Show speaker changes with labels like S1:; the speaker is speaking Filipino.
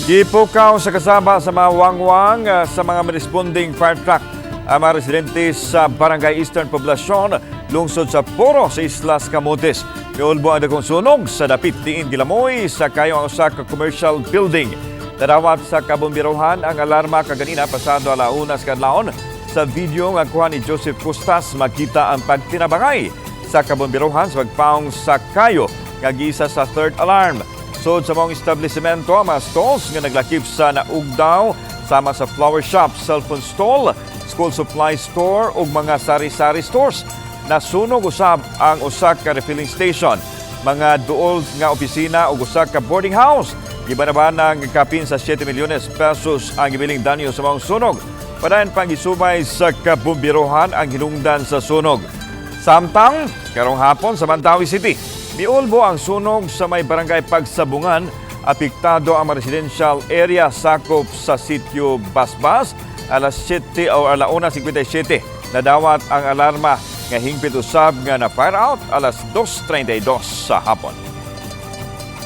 S1: Gipukaw sa kasama sa mga wangwang sa mga responding fire truck ang mga residente sa Barangay Eastern Poblacion, lungsod sa Poro sa Islas Camotes. Miulbo ang dakong sunog sa dapit diin Gilamoy sa kayo ang usa ka commercial building. Nadawat sa kabombirohan ang alarma kaganina pasado alaunas kadlawon. Sa video nga kuha ni Joseph Costas, makita ang pagtinabangay sa kabombirohan sa pagpaong sa kayo nga giisa sa third alarm. Sod sa mga establishmento, mga stalls nga naglakip sa naugdaw sama sa flower shop, cellphone stall, school supply store ug mga sari-sari stores. Nasunog usab ang usa ka refilling station, mga duol nga opisina ug usa ka boarding house. Gibanaban ng kapin sa 7 milyones pesos ang gibiling danyo sa mga sunog. Padayon pang gisubay sa kabombirohan ang hinungdan sa sunog. Samtang karong hapon sa Mandawi City, miulbo ang sunog sa may barangay Pagsabungan. Apektado ang residential area sakop sa sitio Basbas. Alas 7 o alauna 57 nadawat ang alarma nga hingpit usab nga na fire out alas 2:32 sa hapon.